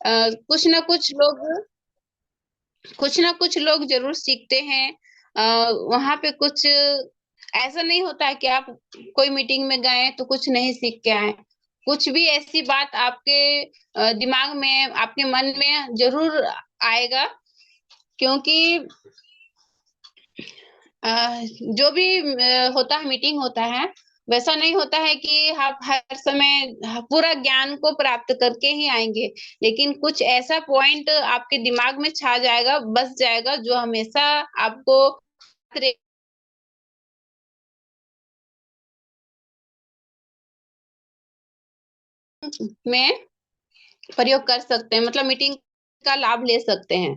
कुछ ना कुछ लोग जरूर सीखते हैं। वहां पे कुछ ऐसा नहीं होता है कि आप कोई मीटिंग में गए तो कुछ नहीं सीख के आए। कुछ भी ऐसी बात आपके दिमाग में, आपके मन में जरूर आएगा। क्योंकि अ, जो भी होता है, मीटिंग होता है, वैसा नहीं होता है कि आप हर समय पूरा ज्ञान को प्राप्त करके ही आएंगे। लेकिन कुछ ऐसा पॉइंट आपके दिमाग में छा जाएगा, बस जाएगा, जो हमेशा आपको में प्रयोग कर सकते हैं, मतलब मीटिंग का लाभ ले सकते हैं।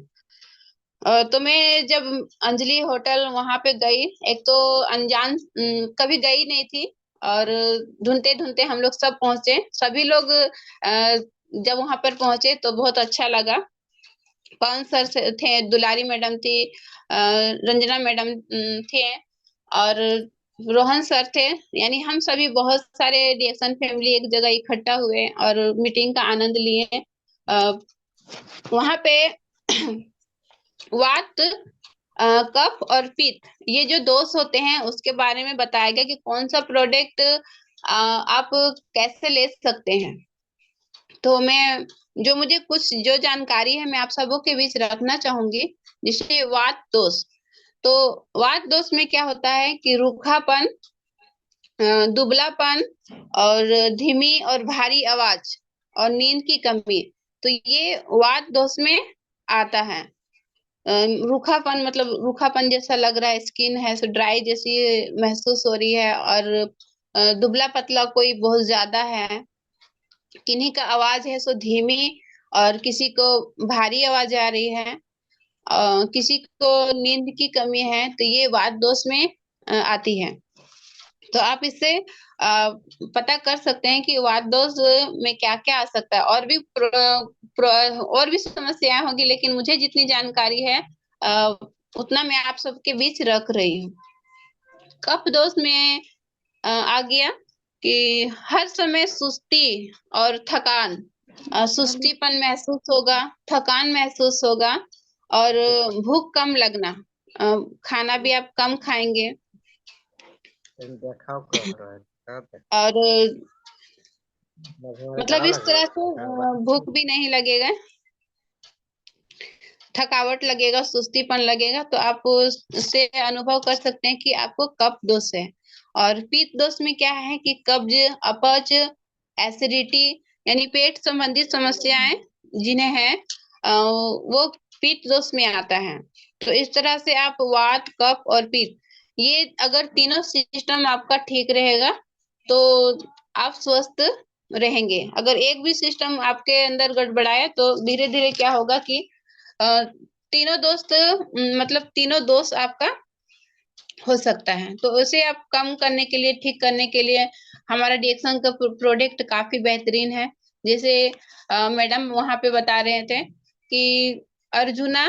तो मैं जब अंजलि होटल वहां पे गई, एक तो अनजान, कभी गई नहीं थी, और ढूंढते ढूंढते हम लोग सब पहुंचे, सभी लोग जब वहां पर पहुंचे तो बहुत अच्छा लगा। पवन सर थे, दुलारी मैडम थी, रंजना मैडम थे, और रोहन सर थे। यानी हम सभी बहुत सारे रिएक्शन फैमिली एक जगह इकट्ठा हुए और मीटिंग का आनंद लिए। वहां पे वात, कफ और पित्त, ये जो दोष होते हैं उसके बारे में बताया गया कि कौन सा प्रोडक्ट आप कैसे ले सकते हैं। तो मैं, जो मुझे कुछ जो जानकारी है, मैं आप सबों के बीच रखना चाहूंगी। जैसे वात दोष, तो वात दोष में क्या होता है कि रूखापन, दुबलापन, और धीमी और भारी आवाज, और नींद की कमी, तो ये वात दोष में आता है। रूखापन मतलब रूखापन जैसा लग रहा है, स्किन है सो ड्राई जैसी महसूस हो रही है, और दुबला पतला कोई बहुत ज्यादा है, किन्हीं का आवाज है सो धीमी, और किसी को भारी आवाज आ रही है, किसी को नींद की कमी है, तो ये वात दोष में आती है। तो आप इससे पता कर सकते हैं कि वात दोष में क्या क्या आ सकता है। और भी और भी समस्याएं होगी, लेकिन मुझे जितनी जानकारी है उतना मैं आप सबके बीच रख रही हूँ। कफ दोष में आ गया कि हर समय सुस्ती और थकान, सुस्तीपन महसूस होगा, थकान महसूस होगा, और भूख कम लगना, खाना भी आप कम खाएंगे, और मतलब इस तरह से भूख भी नहीं लगेगा, थकावट लगेगा, सुस्तीपन लगेगा, तो आप उससे अनुभव कर सकते हैं कि आपको कफ दोष है। और पित्त दोष में क्या है कि कब्ज, अपच, एसिडिटी, यानी पेट संबंधित समस्याएं जिन्हें है, वो पित्त दोष में आता है। तो इस तरह से आप वात, कफ और पित्त, ये अगर तीनों सिस्टम आपका ठीक रहेगा तो आप स्वस्थ रहेंगे। अगर एक भी सिस्टम आपके अंदर गड़बड़ाया तो धीरे धीरे क्या होगा कि अ, मतलब तीनों दोस्त आपका हो सकता है। तो उसे आप कम करने के लिए, ठीक करने के लिए, हमारा डिएक्शन का प्रोडक्ट काफी बेहतरीन है। जैसे मैडम वहां पे बता रहे थे कि अर्जुना,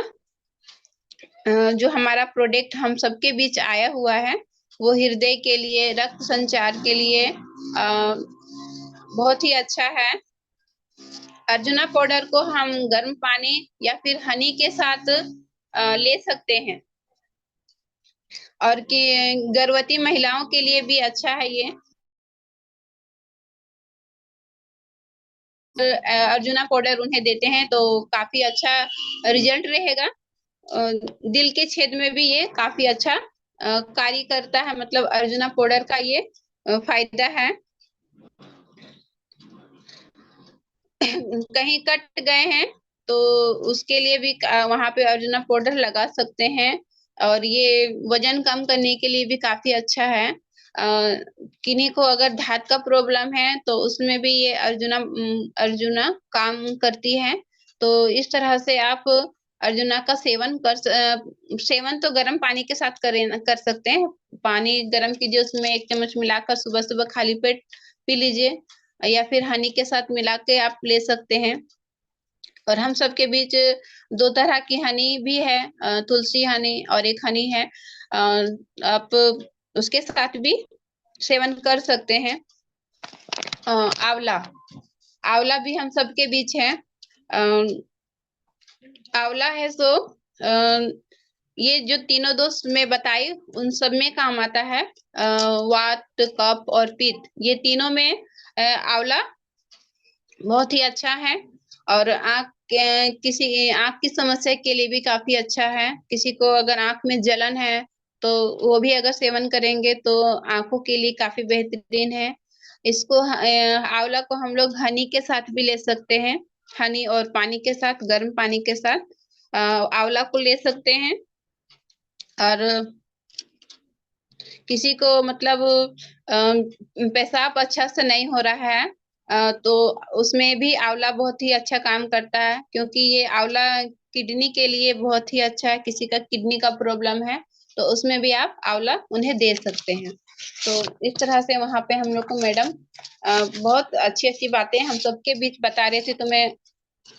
जो हमारा प्रोडक्ट हम सबके बीच आया हुआ है, वो हृदय के लिए, रक्त संचार के लिए बहुत ही अच्छा है। अर्जुना पाउडर को हम गर्म पानी या फिर हनी के साथ ले सकते हैं, और कि गर्भवती महिलाओं के लिए भी अच्छा है ये। अर्जुना पाउडर उन्हें देते हैं तो काफी अच्छा रिजल्ट रहेगा। दिल के छेद में भी ये काफी अच्छा कार्य करता है, मतलब अर्जुना पाउडर का ये फायदा है। कहीं कट गए हैं तो उसके लिए भी वहां पे अर्जुना पाउडर लगा सकते हैं। और ये वजन कम करने के लिए भी काफी अच्छा है। किन्हीं को अगर धात का प्रॉब्लम है तो उसमें भी ये अर्जुना काम करती है। तो इस तरह से आप अर्जुना का सेवन तो गर्म पानी के साथ कर सकते हैं। पानी गर्म कीजिए, उसमें 1 चम्मच मिलाकर सुबह सुबह खाली पेट पी लीजिए, या फिर हनी के साथ मिला के आप ले सकते हैं। और हम सबके बीच 2 तरह की हनी भी है, तुलसी हनी और एक हनी है, आप उसके साथ भी सेवन कर सकते हैं। आंवला, आंवला भी हम सबके बीच है। आंवला है सो ये जो तीनों दोस्त मैं बताई उन सब में काम आता है। वात, कफ और पित्त, ये तीनों में आंवला बहुत ही अच्छा है। और किसी आंख की समस्या के लिए भी काफी अच्छा है। किसी को अगर आंख में जलन है तो वो भी अगर सेवन करेंगे तो आंखों के लिए काफी बेहतरीन है। इसको आंवला को हम लोग हनी के साथ भी ले सकते हैं। हनी और पानी के साथ, गर्म पानी के साथ आंवला को ले सकते हैं। और किसी को मतलब पेशाब अच्छा से नहीं हो रहा है तो उसमें भी आंवला बहुत ही अच्छा काम करता है, क्योंकि ये आंवला किडनी के लिए बहुत ही अच्छा है। किसी का किडनी का प्रॉब्लम है तो उसमें भी आप आंवला उन्हें दे सकते हैं। तो इस तरह से वहां पे हम लोग को मैडम बहुत अच्छी अच्छी बातें हम सबके बीच बता रहे थे। तो मैं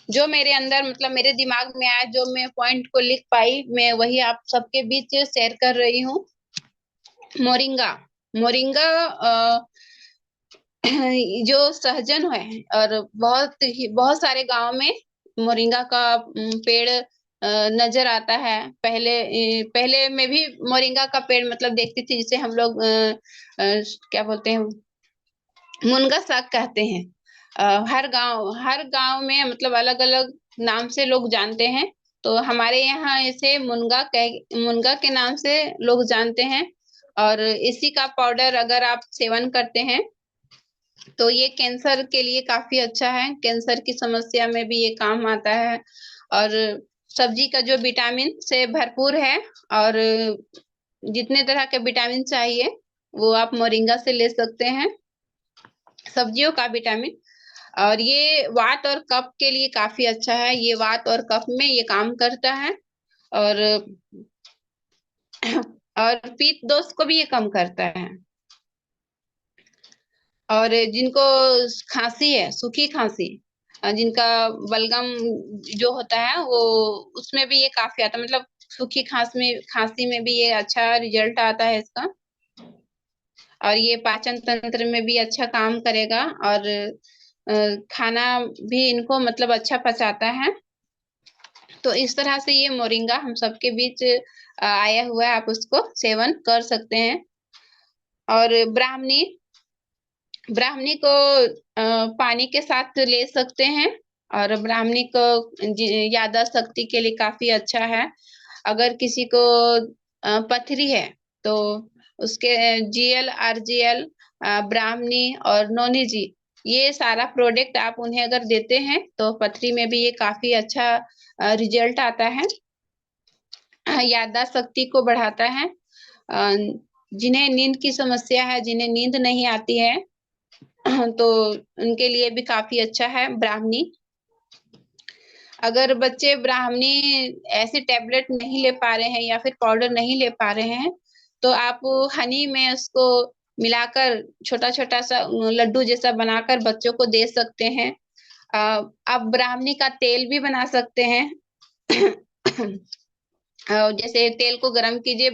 जो मेरे अंदर मतलब मेरे दिमाग में आया, जो मैं पॉइंट को लिख पाई, मैं वही आप सबके बीच शेयर कर रही हूँ। मोरिंगा, मोरिंगा जो सहजन है, और बहुत सारे गांव में मोरिंगा का पेड़ नजर आता है। पहले मैं भी मोरिंगा का पेड़ मतलब देखती थी, जिसे हम लोग क्या बोलते हैं, मुनगा साग कहते हैं। हर गांव में मतलब अलग अलग नाम से लोग जानते हैं। तो हमारे यहाँ इसे मुनगा के नाम से लोग जानते हैं। और इसी का पाउडर अगर आप सेवन करते हैं तो ये कैंसर के लिए काफी अच्छा है। कैंसर की समस्या में भी ये काम आता है। और सब्जी का जो विटामिन से भरपूर है, और जितने तरह के विटामिन चाहिए वो आप मोरिंगा से ले सकते हैं, सब्जियों का विटामिन। और ये वात और कफ के लिए काफी अच्छा है। ये वात और कफ में ये काम करता है। और और पित्त दोष को भी ये कम करता है। और जिनको खांसी है, सूखी खांसी, जिनका बलगम जो होता है वो, उसमें भी ये काफी आता है। मतलब सूखी खांसी में भी ये अच्छा रिजल्ट आता है इसका। और ये पाचन तंत्र में भी अच्छा काम करेगा। और खाना भी इनको मतलब अच्छा पचाता है। तो इस तरह से ये मोरिंगा हम सबके बीच आया हुआ है, आप उसको सेवन कर सकते हैं। और ब्राह्मणी, ब्राह्मणी को पानी के साथ ले सकते हैं। और ब्राह्मणी को याददाश्त शक्ति के लिए काफी अच्छा है। अगर किसी को पथरी है तो उसके जीएल, आरजीएल, ब्राह्मणी और नोनी जी, ये सारा प्रोडक्ट आप उन्हें अगर देते हैं तो पथरी में भी ये काफी अच्छा रिजल्ट आता है। याददाश्त शक्ति को बढ़ाता है। जिन्हें नींद की समस्या है, जिन्हें नींद नहीं आती है तो उनके लिए भी काफी अच्छा है ब्राह्मणी। अगर बच्चे ब्राह्मणी ऐसे टैबलेट नहीं ले पा रहे हैं या फिर पाउडर नहीं ले पा रहे हैं तो आप हनी में उसको मिलाकर छोटा छोटा सा लड्डू जैसा बनाकर बच्चों को दे सकते हैं। आप ब्राह्मणी का तेल भी बना सकते हैं। जैसे तेल को गरम कीजिए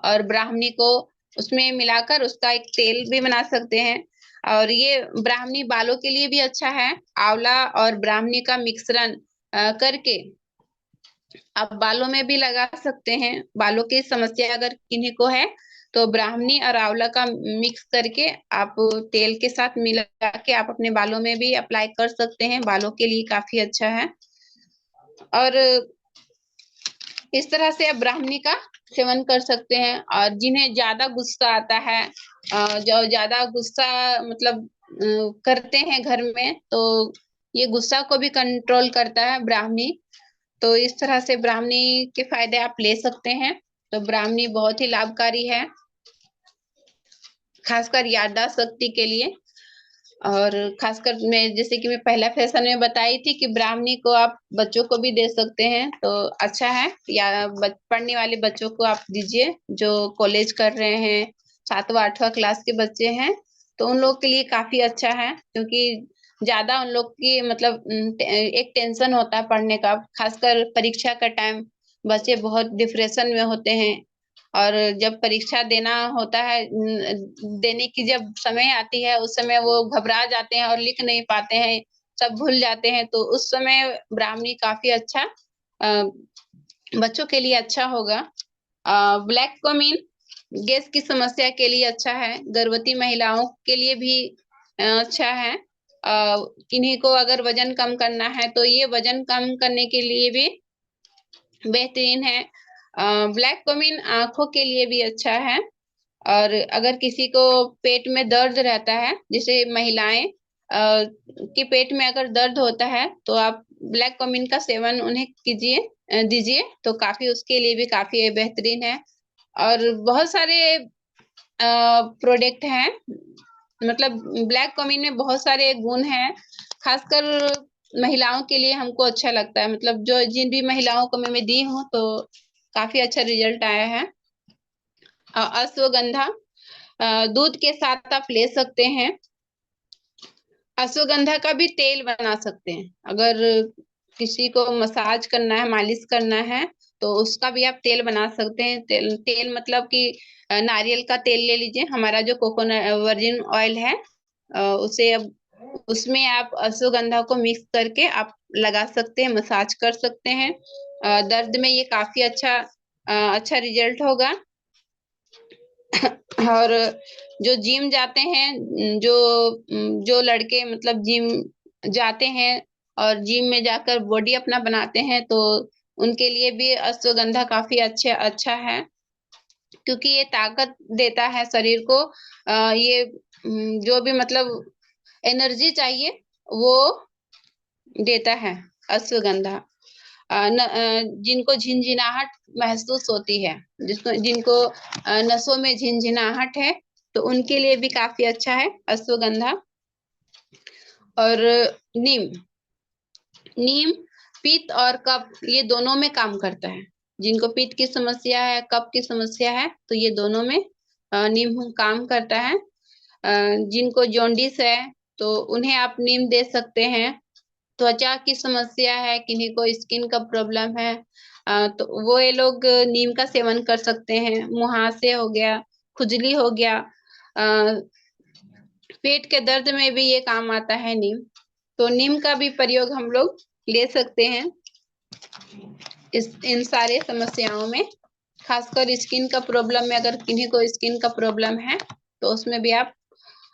और ब्राह्मणी को उसमें मिलाकर उसका एक तेल भी बना सकते हैं। और ये ब्राह्मणी बालों के लिए भी अच्छा है। आंवला और ब्राह्मणी का मिश्रण करके आप बालों में भी लगा सकते हैं। बालों की समस्या अगर किन्हीं को है तो ब्राह्मणी और आंवला का मिक्स करके आप तेल के साथ मिला के आप अपने बालों में भी अप्लाई कर सकते हैं। बालों के लिए काफी अच्छा है। और इस तरह से आप ब्राह्मणी का सेवन कर सकते हैं। और जिन्हें ज्यादा गुस्सा आता है, जो ज्यादा गुस्सा मतलब करते हैं घर में, तो ये गुस्सा को भी कंट्रोल करता है ब्राह्मणी। तो इस तरह से ब्राह्मणी के फायदे आप ले सकते हैं। तो ब्राह्मणी बहुत ही लाभकारी है, खासकर याददाश्त शक्ति के लिए। और खासकर मैं जैसे कि मैं पहला फैशन में बताई थी कि ब्राह्मणी को आप बच्चों को भी दे सकते हैं तो अच्छा है। या पढ़ने वाले बच्चों को आप दीजिए, जो कॉलेज कर रहे हैं, 7वां 8वां क्लास के बच्चे हैं, तो उन लोग के लिए काफी अच्छा है। क्योंकि ज्यादा उन लोग की मतलब एक टेंशन होता है पढ़ने का, खासकर परीक्षा का टाइम बच्चे बहुत डिप्रेशन में होते हैं। और जब परीक्षा देना होता है, देने की जब समय आती है उस समय वो घबरा जाते हैं और लिख नहीं पाते हैं। सब भूल जाते हैं, तो उस समय ब्राह्मणी काफी अच्छा बच्चों के लिए अच्छा होगा। ब्लैक क्यूमीन गैस की समस्या के लिए अच्छा है, गर्भवती महिलाओं के लिए भी अच्छा है। किन्हीं को अगर वजन कम करना है तो ये वजन कम करने के लिए भी बेहतरीन है। ब्लैक क्यूमीन आंखों के लिए भी अच्छा है। और अगर किसी को पेट में दर्द रहता है, जैसे महिलाएं के पेट में अगर दर्द होता है, तो आप ब्लैक क्यूमीन का सेवन उन्हें दीजिए, तो काफी उसके लिए भी काफी बेहतरीन है। और बहुत सारे प्रोडक्ट हैं, मतलब ब्लैक क्यूमीन में बहुत सारे गुण हैं, खासकर महिलाओं के लिए हमको अच्छा लगता है। मतलब जो जिन भी महिलाओं को मैं दी हूँ तो काफी अच्छा रिजल्ट आया है। अश्वगंधा दूध के साथ आप ले सकते हैं। अश्वगंधा का भी तेल बना सकते हैं। अगर किसी को मसाज करना है, मालिश करना है, तो उसका भी आप तेल बना सकते हैं। तेल मतलब कि नारियल का तेल ले लीजिए, हमारा जो कोकोनट वर्जिन ऑयल है, उसे अब उसमें आप अश्वगंधा को मिक्स करके आप लगा सकते हैं, मसाज कर सकते हैं। दर्द में ये काफी अच्छा रिजल्ट होगा। और जो जिम जाते हैं, जो लड़के मतलब जिम जाते हैं और जिम में जाकर बॉडी अपना बनाते हैं, तो उनके लिए भी अश्वगंधा काफी अच्छा है, क्योंकि ये ताकत देता है शरीर को। ये जो भी मतलब एनर्जी चाहिए वो देता है अश्वगंधा। जिनको झिनझिनाहट महसूस होती है, जिनको नसों में झिनझिनाहट है, तो उनके लिए भी काफी अच्छा है अश्वगंधा। और नीम नीम पित्त और कफ ये दोनों में काम करता है। जिनको पित्त की समस्या है, कफ की समस्या है, तो ये दोनों में नीम काम करता है। जिनको जॉन्डिस है तो उन्हें आप नीम दे सकते हैं। त्वचा की समस्या है, किन्हीं को स्किन का प्रॉब्लम है, तो वो ये लोग नीम का सेवन कर सकते हैं। मुहासे हो गया, खुजली हो गया, पेट के दर्द में भी ये काम आता है नीम। तो नीम का भी प्रयोग हम लोग ले सकते हैं इन सारे समस्याओं में। खासकर स्किन का प्रॉब्लम में, अगर किन्हीं को स्किन का प्रॉब्लम है तो उसमें भी आप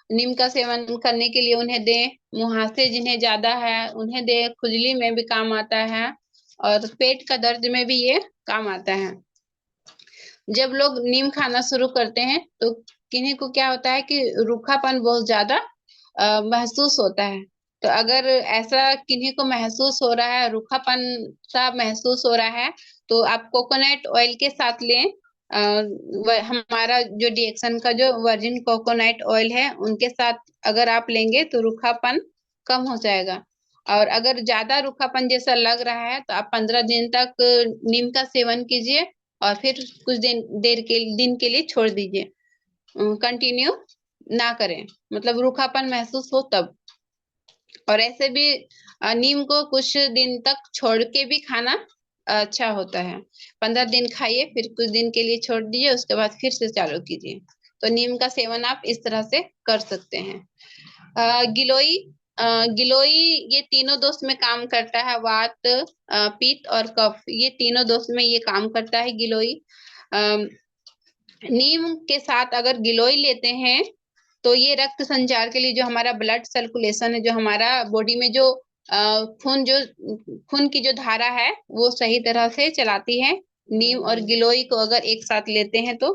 नीम का सेवन करने के लिए उन्हें दें। मुहासे जिन्हें ज्यादा है उन्हें दें, खुजली में भी काम आता है, और पेट का दर्द में भी ये काम आता है। जब लोग नीम खाना शुरू करते हैं तो किन्हीं को क्या होता है कि रूखापन बहुत ज्यादा महसूस होता है। तो अगर ऐसा किन्हीं को महसूस हो रहा है, रूखापन सा महसूस हो रहा है, तो आप कोकोनट ऑयल के साथ लें। हमारा जो डिएक्सन का जो वर्जिन कोकोनट ऑयल है उनके साथ अगर आप लेंगे तो रूखापन कम हो जाएगा। और अगर ज्यादा रूखापन जैसा लग रहा है तो आप 15 दिन तक नीम का सेवन कीजिए, और फिर कुछ दिन के लिए छोड़ दीजिए। कंटिन्यू ना करें, मतलब रूखापन महसूस हो तब। और ऐसे भी नीम को कुछ दिन तक छोड़ के भी खाना अच्छा होता है। 15 दिन खाइए, फिर कुछ दिन के लिए छोड़ दीजिए, उसके बाद फिर से चालू कीजिए। तो नीम का सेवन आप इस तरह से कर सकते हैं। गिलोई गिलोई ये तीनों दोष में काम करता है। वात, पित्त और कफ, ये तीनों दोष में ये काम करता है गिलोई। नीम के साथ अगर गिलोई लेते हैं तो ये रक्त संचार के लिए, जो हमारा ब्लड सर्कुलेशन है, जो हमारा बॉडी में जो खून की जो धारा है वो सही तरह से चलाती है। नीम और गिलोई को अगर एक साथ लेते हैं तो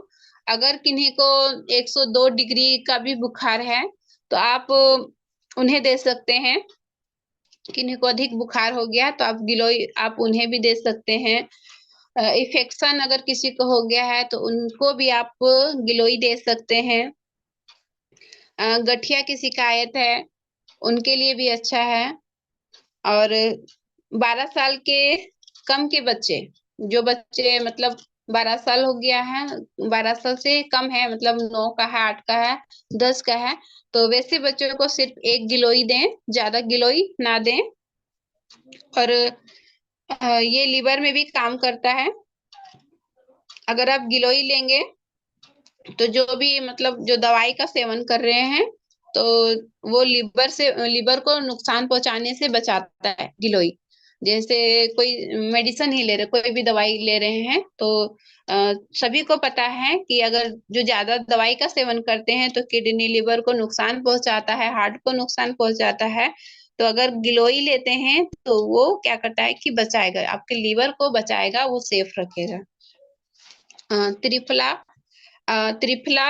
अगर किन्हीं को 102 डिग्री का भी बुखार है तो आप उन्हें दे सकते हैं। किन्हीं को अधिक बुखार हो गया तो आप गिलोई आप उन्हें भी दे सकते हैं। इन्फेक्शन अगर किसी को हो गया है तो उनको भी आप गिलोई दे सकते हैं। गठिया की शिकायत है उनके लिए भी अच्छा है। और 12 साल के कम के बच्चे, जो बच्चे मतलब 12 साल हो गया है, 12 साल से कम है, मतलब 9 का है, 8 का है, 10 का है, तो वैसे बच्चों को सिर्फ एक गिलोई दें, ज्यादा गिलोई ना दें। और ये लीवर में भी काम करता है। अगर आप गिलोई लेंगे तो जो भी मतलब जो दवाई का सेवन कर रहे हैं तो वो लिवर को नुकसान पहुंचाने से बचाता है गिलोय। जैसे कोई मेडिसिन ही ले रहे, कोई भी दवाई ले रहे हैं तो सभी को पता है कि अगर जो ज्यादा दवाई का सेवन करते हैं तो किडनी लिवर को नुकसान पहुंचाता है, हार्ट को नुकसान पहुंचाता है। तो अगर गिलोय लेते हैं तो वो क्या करता है कि बचाएगा, आपके लीवर को बचाएगा, वो सेफ रखेगा। त्रिफला, त्रिफला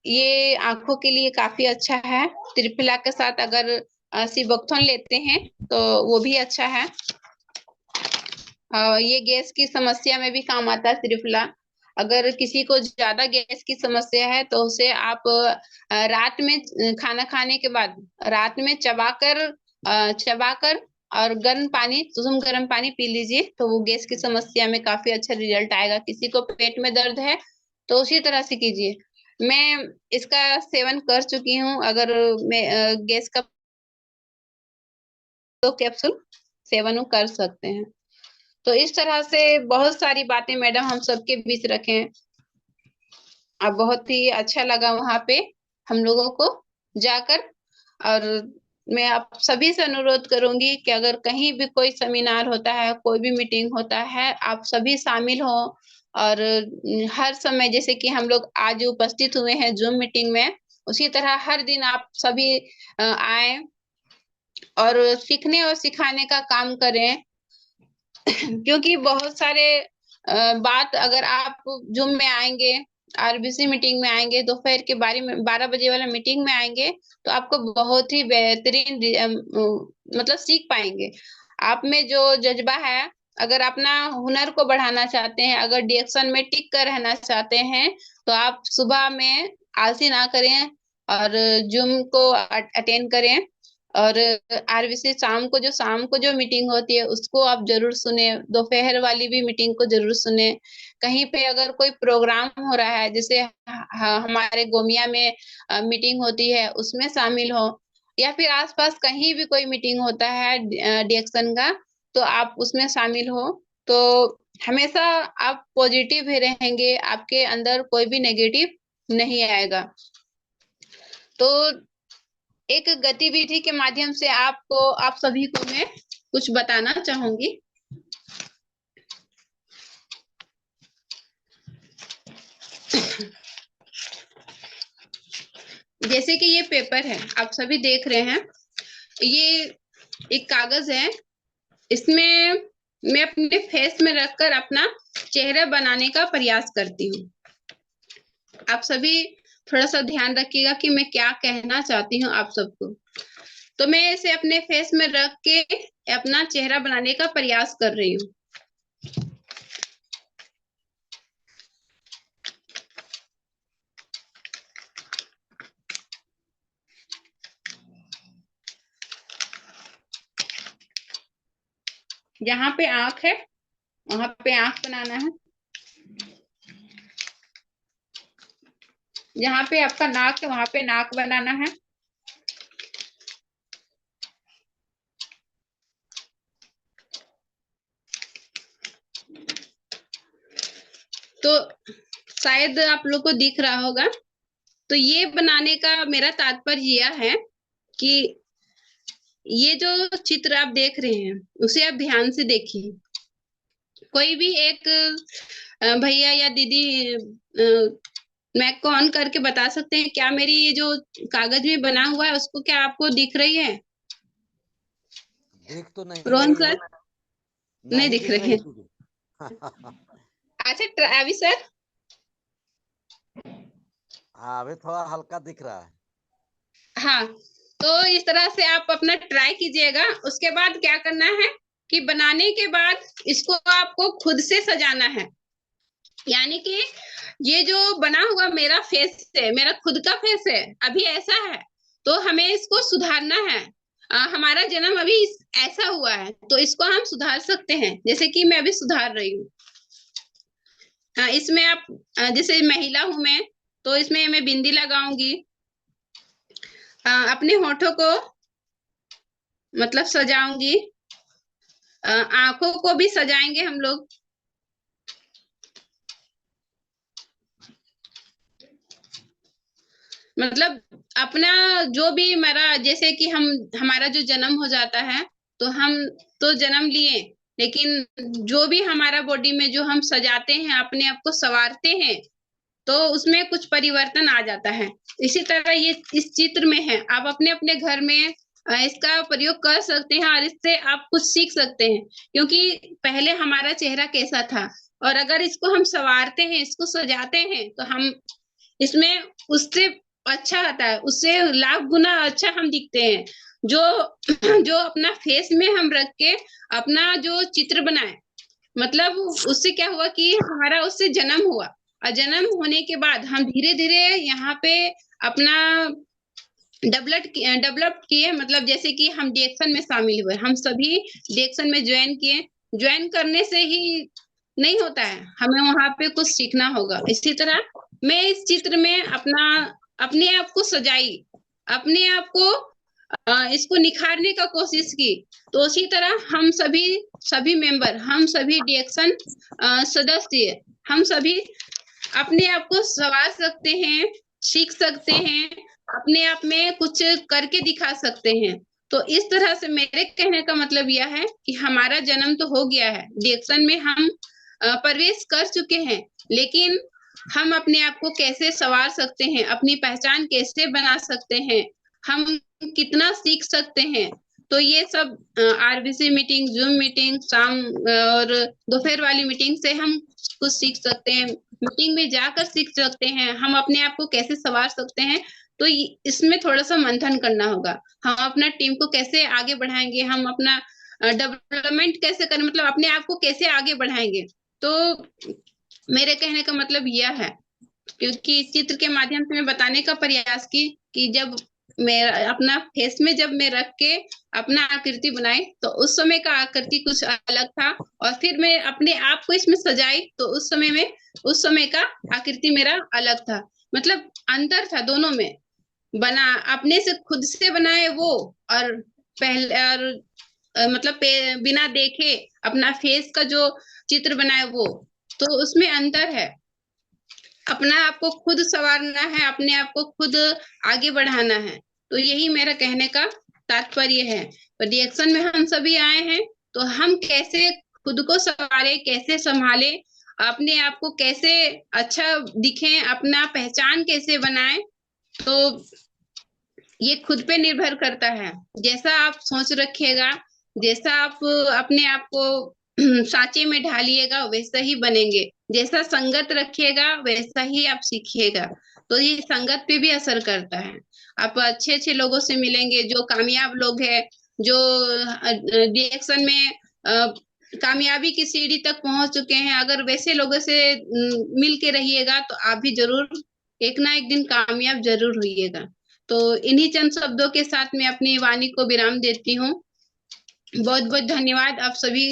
ये आंखों के लिए काफी अच्छा है। त्रिफला के साथ अगर सिबोक्थोन लेते हैं तो वो भी अच्छा है। ये गैस की समस्या में भी काम आता है त्रिफला। अगर किसी को ज्यादा गैस की समस्या है तो उसे आप रात में खाना खाने के बाद रात में चबाकर और गर्म पानी, सुसुम गर्म पानी पी लीजिए, तो वो गैस की समस्या में काफी अच्छा रिजल्ट आएगा। किसी को पेट में दर्द है तो उसी तरह से कीजिए। मैं इसका सेवन कर चुकी हूँ। अगर मैं गैस का 2 कैप्सूल सेवन कर सकते हैं। तो इस तरह से बहुत सारी बातें मैडम हम सबके बीच रखें। अब बहुत ही अच्छा लगा वहां पे हम लोगों को जाकर। और मैं आप सभी से अनुरोध करूंगी कि अगर कहीं भी कोई सेमिनार होता है, कोई भी मीटिंग होता है, आप सभी शामिल हो। और हर समय जैसे कि हम लोग आज उपस्थित हुए हैं जूम मीटिंग में, उसी तरह हर दिन आप सभी आए और सीखने और सिखाने का काम करें। क्योंकि बहुत सारे बात अगर आप जूम में आएंगे, आरबीसी मीटिंग में आएंगे, दोपहर के 12 बजे वाला मीटिंग में आएंगे, तो आपको बहुत ही बेहतरीन मतलब सीख पाएंगे। आप में जो जज्बा है, अगर अपना हुनर को बढ़ाना चाहते हैं, अगर डिएक्शन में टिक कर रहना चाहते हैं, तो आप सुबह में आलसी ना करें और जूम को अटेंड करें। और आरबीसी शाम को जो मीटिंग होती है उसको आप जरूर सुने, दोपहर वाली भी मीटिंग को जरूर सुने। कहीं पे अगर कोई प्रोग्राम हो रहा है, जैसे हमारे गोमिया में मीटिंग होती है, उसमें शामिल हो, या फिर आसपास कहीं भी कोई मीटिंग होता है डिएक्शन का, तो आप उसमें शामिल हो। तो हमेशा आप पॉजिटिव ही रहेंगे, आपके अंदर कोई भी नेगेटिव नहीं आएगा। तो एक गतिविधि के माध्यम से आप सभी को मैं कुछ बताना चाहूंगी। जैसे कि ये पेपर है, आप सभी देख रहे हैं, ये एक कागज है। इसमें मैं अपने फेस में रखकर अपना चेहरा बनाने का प्रयास करती हूँ। आप सभी थोड़ा सा ध्यान रखिएगा कि मैं क्या कहना चाहती हूँ आप सबको। तो मैं इसे अपने फेस में रख के अपना चेहरा बनाने का प्रयास कर रही हूँ। जहाँ पे आंख है वहां पे आंख बनाना है। जहाँ पे आपका नाक है वहां पे नाक बनाना है। तो शायद आप लोग को दिख रहा होगा। तो ये बनाने का मेरा तात्पर्य यह है कि ये जो चित्र आप देख रहे हैं उसे आप ध्यान से देखिए। कोई भी एक भैया या दीदी मैक को ऑन करके बता सकते हैं क्या मेरी ये जो कागज में बना हुआ है उसको क्या आपको दिख रही है? दिख तो नहीं रोहन रही है, सर नहीं नहीं दिख दिख रही रही है। दीदी। अच्छा अभी सर? हाँ, अभी थोड़ा हल्का दिख रहा है। हाँ, तो इस तरह से आप अपना ट्राई कीजिएगा। उसके बाद क्या करना है कि बनाने के बाद इसको आपको खुद से सजाना है। यानी कि ये जो बना हुआ मेरा फेस है, मेरा खुद का फेस है, अभी ऐसा है, तो हमें इसको सुधारना है। हमारा जन्म अभी ऐसा हुआ है तो इसको हम सुधार सकते हैं, जैसे कि मैं अभी सुधार रही हूँ। इसमें आप जैसे महिला हूं मैं, तो इसमें मैं बिंदी लगाऊंगी। अपने होठों को मतलब सजाऊंगी। आंखों को भी सजाएंगे हम लोग। मतलब अपना जो भी मेरा, जैसे कि हमारा जो जन्म हो जाता है, तो हम तो जन्म लिए, लेकिन जो भी हमारा बॉडी में जो हम सजाते हैं, अपने आप को संवारते हैं, तो उसमें कुछ परिवर्तन आ जाता है। इसी तरह ये इस चित्र में है, आप अपने अपने घर में इसका प्रयोग कर सकते हैं और इससे आप कुछ सीख सकते हैं, क्योंकि पहले हमारा चेहरा कैसा था, और अगर इसको हम संवारते हैं, इसको सजाते हैं, तो हम इसमें उससे अच्छा आता है, उससे लाख गुना अच्छा हम दिखते हैं। जो जो अपना फेस में हम रख के अपना जो चित्र बनाए, मतलब उससे क्या हुआ कि हमारा उससे जन्म हुआ, और जन्म होने के बाद हम धीरे धीरे यहाँ पे अपना डेवलप किए, मतलब जैसे कि हम डिएक्शन में शामिल हुए, हम सभी डिएक्शन में ज्वाइन किए। ज्वाइन करने से ही नहीं होता है, हमें वहां पे कुछ सीखना होगा। इसी तरह मैं इस चित्र में अपना अपने आप को सजाई, अपने आप को इसको निखारने का कोशिश की। तो उसी तरह हम सभी सभी मेंबर, हम सभी डिएक्शन सदस्य, हम सभी अपने आप को संवार सकते हैं, सीख सकते हैं, अपने आप में कुछ करके दिखा सकते हैं। तो इस तरह से मेरे कहने का मतलब यह है कि हमारा जन्म तो हो गया है, डिएक्शन में हम प्रवेश कर चुके हैं, लेकिन हम अपने आप को कैसे संवार सकते हैं, अपनी पहचान कैसे बना सकते हैं, हम कितना सीख सकते हैं। तो ये सब आरबीसी मीटिंग, जूम मीटिंग, शाम और दोपहर वाली मीटिंग से हम कुछ सीख सकते हैं, मीटिंग में जाकर सीख सकते हैं, हम अपने आप को कैसे संवार सकते हैं। तो इसमें थोड़ा सा मंथन करना होगा, हम अपना टीम को कैसे आगे बढ़ाएंगे, हम अपना डेवलपमेंट कैसे करें, मतलब अपने आप को कैसे आगे बढ़ाएंगे। तो मेरे कहने का मतलब यह है, क्योंकि चित्र के माध्यम से मैं बताने का प्रयास की कि जब मेरा अपना फेस में जब मैं रख के अपना आकृति बनाई, तो उस समय का आकृति कुछ अलग था, और फिर मैं अपने आप को इसमें सजाई, तो उस समय का आकृति मेरा अलग था। मतलब अंतर था दोनों में, बना अपने से खुद से बनाए वो, और पहले और मतलब बिना देखे अपना फेस का जो चित्र बनाए वो, तो उसमें अंतर है। अपना आपको खुद संवारना है, अपने आप को खुद आगे बढ़ाना है। तो यही मेरा कहने का तात्पर्य है। तो रिएक्शन में हम सभी आए हैं, तो हम कैसे खुद को संवारे, कैसे संभाले, अपने आप को कैसे अच्छा दिखें, अपना पहचान कैसे बनाए, तो ये खुद पे निर्भर करता है। जैसा आप सोच रखिएगा, जैसा आप अपने आप को सांचे में ढालिएगा, वैसा ही बनेंगे। जैसा संगत रखिएगा, वैसा ही आप सीखिएगा। तो ये संगत पे भी असर करता है। आप अच्छे अच्छे लोगों से मिलेंगे, जो कामयाब लोग हैं, जो रिएक्शन में कामयाबी की सीढ़ी तक पहुंच चुके हैं, अगर वैसे लोगों से मिल के रहिएगा, तो आप भी जरूर एक ना एक दिन कामयाब जरूर होइएगा। तो इन्हीं चंद शब्दों के साथ मैं अपनी वाणी को विराम देती हूँ। बहुत बहुत धन्यवाद आप सभी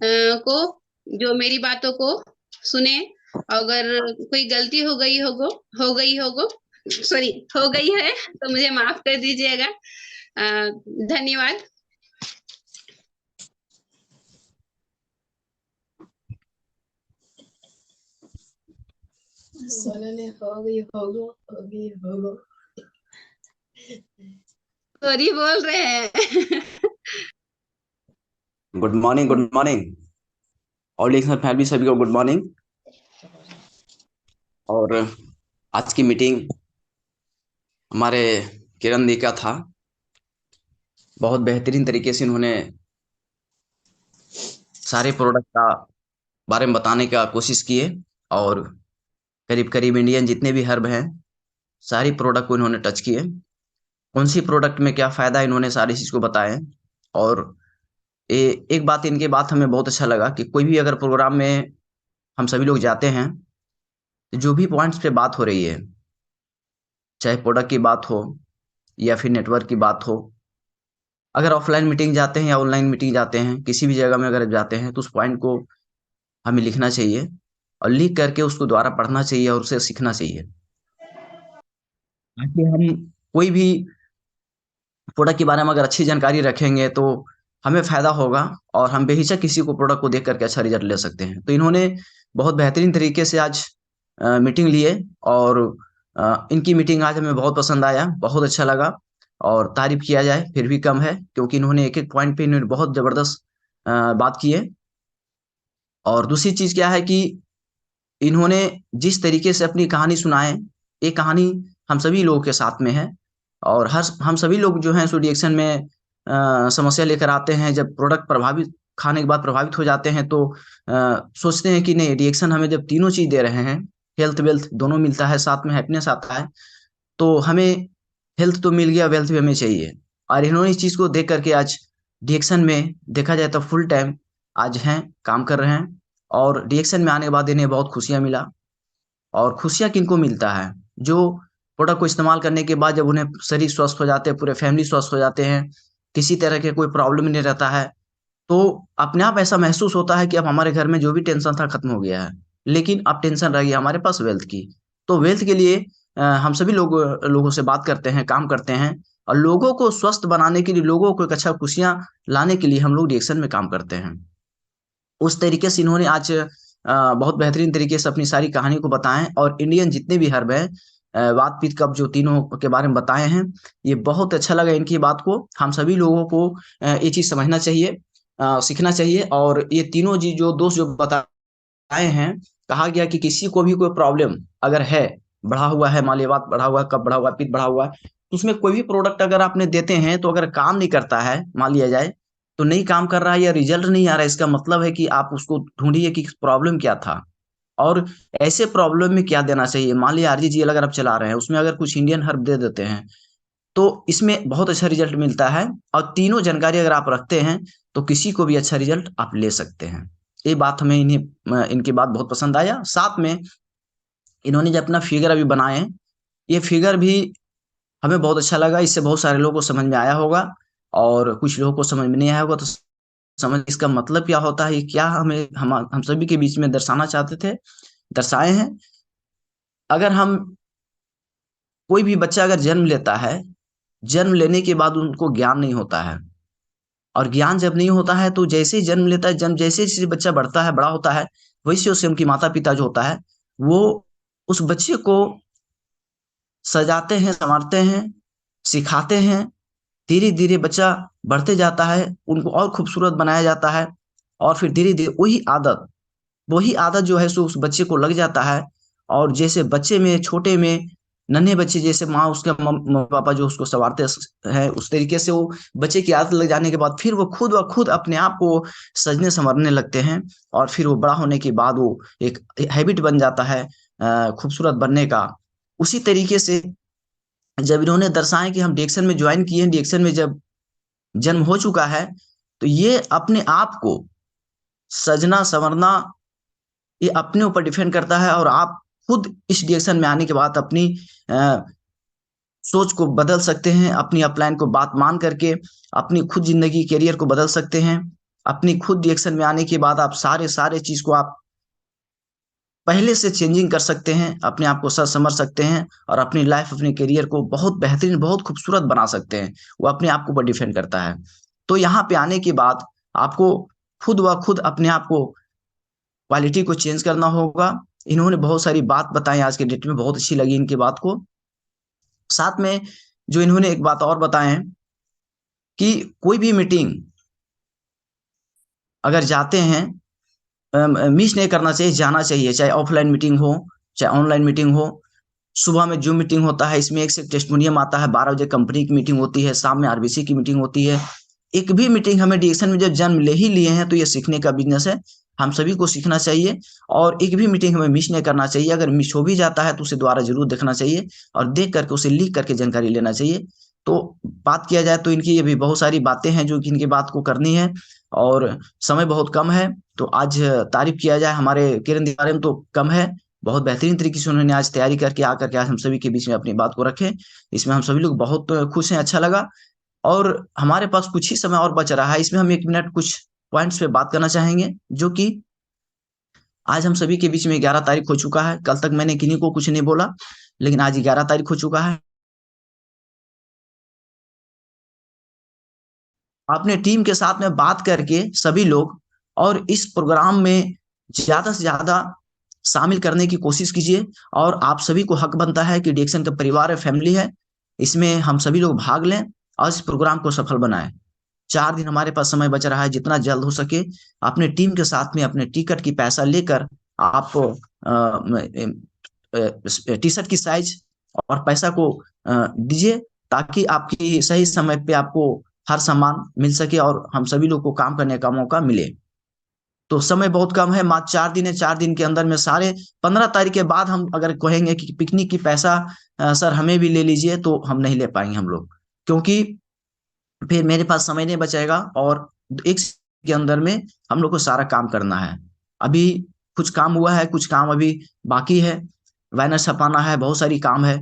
को, जो मेरी बातों को सुने। अगर कोई गलती हो गई होगो, सॉरी, हो गई है, तो मुझे माफ कर दीजिएगा। धन्यवाद। सॉरी बोल रहे हैं। गुड मॉर्निंग और लिसनर फैमिली सभी को गुड मॉर्निंग। और आज की मीटिंग हमारे किरण दी का था, बहुत बेहतरीन तरीके से इन्होंने सारे प्रोडक्ट का बारे में बताने का कोशिश किए, और करीब करीब इंडियन जितने भी हर्ब हैं सारी प्रोडक्ट को इन्होंने टच किए, कौन सी प्रोडक्ट में क्या फायदा, इन्होंने सारी चीज को बताए। और एक बात, इनके बात हमें बहुत अच्छा लगा कि कोई भी अगर प्रोग्राम में हम सभी लोग जाते हैं, जो भी पॉइंट्स पे बात हो रही है, चाहे प्रोडक्ट की बात हो या फिर नेटवर्क की बात हो, अगर ऑफलाइन मीटिंग जाते हैं या ऑनलाइन मीटिंग जाते हैं, किसी भी जगह में अगर जाते हैं, तो उस पॉइंट को हमें लिखना चाहिए और लिख करके उसको दोबारा पढ़ना चाहिए और उसे सीखना चाहिए, ताकि हम कोई भी प्रोडक्ट के बारे में अगर अच्छी जानकारी रखेंगे तो हमें फायदा होगा, और हम बेहिचक किसी को प्रोडक्ट को देख करके अच्छा रिजल्ट ले सकते हैं। तो इन्होंने बहुत बेहतरीन तरीके से आज मीटिंग लिए, और इनकी मीटिंग आज हमें बहुत पसंद आया, बहुत अच्छा लगा, और तारीफ किया जाए फिर भी कम है, क्योंकि इन्होंने एक एक पॉइंट पे इन्होंने बहुत जबरदस्त बात की है। और दूसरी चीज क्या है कि इन्होंने जिस तरीके से अपनी कहानी सुनाए, ये कहानी हम सभी लोगों के साथ में है, और हर हम सभी लोग जो हैं सो रिएक्शन में समस्या लेकर आते हैं। जब प्रोडक्ट प्रभावित खाने के बाद प्रभावित हो जाते हैं तो सोचते हैं कि नहीं, रिएक्शन हमें जब तीनों चीज दे रहे हैं, हेल्थ वेल्थ दोनों मिलता है, साथ में हैप्पीनेस आता है, तो हमें हेल्थ तो मिल गया, वेल्थ भी हमें चाहिए। और इन्होंने इस चीज को देख करके आज रिएक्शन में देखा जाए तो फुल टाइम आज हैं, काम कर रहे हैं, और रिएक्शन में आने के बाद इन्हें बहुत खुशियां मिला। और खुशियां किनको मिलता है? जो प्रोडक्ट को इस्तेमाल करने के बाद जब उन्हें शरीर स्वस्थ हो जाते हैं, पूरे फैमिली स्वस्थ हो जाते हैं, किसी तरह के कोई प्रॉब्लम नहीं रहता है, तो अपने आप ऐसा महसूस होता है कि अब हमारे घर में जो भी टेंशन था खत्म हो गया है। लेकिन अब टेंशन रह गया हमारे पास वेल्थ की। तो वेल्थ के लिए हम सभी लोगों से बात करते हैं, काम करते हैं, और लोगों को स्वस्थ बनाने के लिए, लोगों को एक अच्छा खुशियां लाने के लिए हम लोग रिएक्शन में काम करते हैं। उस तरीके से इन्होंने आज बहुत बेहतरीन तरीके से अपनी सारी कहानी को बताएं, और इंडियन जितने भी हर्ब हैं, वात पित्त कफ जो तीनों के बारे में बताए हैं, ये बहुत अच्छा लगा इनकी बात को। हम सभी लोगों को ये चीज समझना चाहिए, सीखना चाहिए। और ये तीनों जी जो दोस्त जो बताए हैं, कहा गया कि किसी को भी कोई प्रॉब्लम अगर है, बढ़ा हुआ है, मालेवात बढ़ा हुआ है, कफ बढ़ा हुआ है, पित्त बढ़ा हुआ है, तो उसमें कोई भी प्रोडक्ट अगर आपने देते हैं तो अगर काम नहीं करता है, मान लिया जाए तो नहीं काम कर रहा है या रिजल्ट नहीं आ रहा है, इसका मतलब है कि आप उसको ढूंढिए कि प्रॉब्लम क्या था, और ऐसे प्रॉब्लम में क्या देना चाहिए। मान लिया RGGL अगर आप चला रहे हैं, उसमें अगर कुछ इंडियन हर्ब दे देते हैं तो इसमें बहुत अच्छा रिजल्ट मिलता है। और तीनों जानकारी अगर आप रखते हैं तो किसी को भी अच्छा रिजल्ट आप ले सकते हैं। ये बात हमें इनकी बात बहुत पसंद आया। साथ में इन्होंने जो अपना फिगर अभी बनाए हैं, ये फिगर भी हमें बहुत अच्छा लगा। इससे बहुत सारे लोगों को समझ में आया होगा, और कुछ लोगों को समझ में नहीं आया होगा, तो समझ इसका मतलब क्या होता है, ये क्या हमें हम सभी के बीच में दर्शाना चाहते थे, दर्शाए हैं। अगर हम कोई भी बच्चा अगर जन्म लेता है, जन्म लेने के बाद उनको ज्ञान नहीं होता है, और ज्ञान जब नहीं होता है तो जैसे ही जन्म लेता है, जन्म जैसे जैसे बच्चा बढ़ता है, बड़ा होता है, वैसे वैसे उनकी माता पिता जो होता है, वो उस बच्चे को सजाते हैं, संवारते हैं, सिखाते हैं। धीरे धीरे बच्चा बढ़ते जाता है, उनको और खूबसूरत बनाया जाता है, और फिर धीरे धीरे वही आदत जो है सो उस बच्चे को लग जाता है। और जैसे बच्चे में, छोटे में, नन्हे बच्चे जैसे माँ उसके मम्मी पापा जो उसको संवारते हैं, उस तरीके से वो बच्चे की आदत लग जाने के बाद फिर वो खुद ब खुद अपने आप को सजने संवरने लगते हैं। और फिर वो बड़ा होने के बाद वो एक हैबिट बन जाता है खूबसूरत बनने का। उसी तरीके से जब इन्होंने दर्शाया कि हम डिएक्शन में ज्वाइन किए हैं, डिएक्शन में जब जन्म हो चुका है, तो ये अपने आप को सजना संवरना, ये अपने ऊपर डिपेंड करता है। और आप खुद इस डिएक्शन में आने के बाद अपनी अ, सोच को बदल सकते हैं, अपनी अपलाइन को बात मान करके अपनी खुद जिंदगी करियर को बदल सकते हैं। अपनी खुद डिएक्शन में आने के बाद आप सारे सारे चीज को आप पहले से चेंजिंग कर सकते हैं, अपने आप को सच समझ सकते हैं, और अपनी लाइफ, अपने करियर को बहुत बेहतरीन, बहुत खूबसूरत बना सकते हैं। वो अपने आप को ऊपर डिपेंड करता है। तो यहाँ पे आने के बाद आपको खुद व खुद अपने आप को, क्वालिटी को चेंज करना होगा। इन्होंने बहुत सारी बात बताई आज के डेट में, बहुत अच्छी लगी इनकी बात को। साथ में जो इन्होंने एक बात और बताए हैं कि कोई भी मीटिंग अगर जाते हैं, मिस नहीं करना चाहिए, जाना चाहिए, चाहे ऑफलाइन मीटिंग हो, चाहे ऑनलाइन मीटिंग हो। सुबह में जूम मीटिंग होता है, इसमें एक से एक टेस्टिमोनियम आता है, 12 बजे कंपनी की मीटिंग होती है, शाम में RBC की मीटिंग होती है। एक भी मीटिंग हमें डिएक्शन में जब जन्म ले ही लिए हैं तो ये सीखने का बिजनेस है, हम सभी को सीखना चाहिए, और एक भी मीटिंग हमें मिस नहीं करना चाहिए। अगर मिस हो भी जाता है तो उसे दोबारा जरूर देखना चाहिए, और देख करके उसे लिख करके जानकारी लेना चाहिए। तो बात किया जाए तो इनकी ये भी बहुत सारी बातें हैं जो कि इनकी बात को करनी है, और समय बहुत कम है। तो आज तारीफ किया जाए हमारे किरण दीवारे में तो कम है। बहुत बेहतरीन तरीके से उन्होंने आज तैयारी करके आकर के आज हम सभी के बीच में अपनी बात को रखे। इसमें हम सभी लोग बहुत खुश हैं, अच्छा लगा। और हमारे पास कुछ ही समय और बच रहा है, इसमें हम 1 मिनट कुछ पॉइंट्स पे बात करना चाहेंगे, जो कि आज हम सभी के बीच में 11 तारीख हो चुका है। कल तक मैंने किन्हीं को कुछ नहीं बोला, लेकिन आज 11 तारीख हो चुका है। अपने टीम के साथ में बात करके सभी लोग, और इस प्रोग्राम में ज्यादा से ज्यादा शामिल करने की कोशिश कीजिए। और आप सभी को हक बनता है कि डिएक्शन का परिवार है, फैमिली है, इसमें हम सभी लोग भाग लें और इस प्रोग्राम को सफल बनाएं। 4 दिन हमारे पास समय बच रहा है, जितना जल्द हो सके अपने टीम के साथ में अपने टिकट की पैसा लेकर आप टी शर्ट की साइज और पैसा को दीजिए, ताकि आपकी सही समय पे आपको हर सामान मिल सके और हम सभी लोग को काम करने का मौका मिले। तो समय बहुत कम है, मात्र 4 दिन है। 4 दिन के अंदर में सारे 15 तारीख के बाद हम अगर कहेंगे कि पिकनिक की पैसा सर हमें भी ले लीजिए, तो हम नहीं ले पाएंगे हम लोग, क्योंकि फिर मेरे पास समय नहीं बचेगा और एक के अंदर में हम लोग को सारा काम करना है। अभी कुछ काम हुआ है, कुछ काम अभी बाकी है, बैनर छपाना है, बहुत सारी काम है।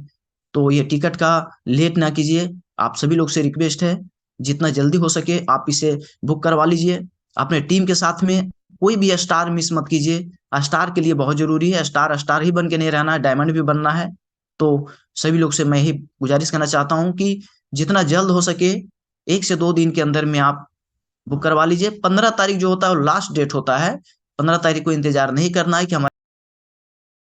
तो ये टिकट का लेट ना कीजिए, आप सभी लोग से रिक्वेस्ट है, जितना जल्दी हो सके आप इसे बुक करवा लीजिए। अपने टीम के साथ में कोई भी स्टार मिस मत कीजिए, स्टार के लिए बहुत जरूरी है, स्टार स्टार ही बन के नहीं रहना है, डायमंड भी बनना है। तो सभी लोग से मैं ही गुजारिश करना चाहता हूँ कि जितना जल्द हो सके 1 से 2 दिन के अंदर में आप बुक करवा लीजिए। 15 तारीख जो होता है वो लास्ट डेट होता है, 15 तारीख को इंतजार नहीं करना है कि हमारे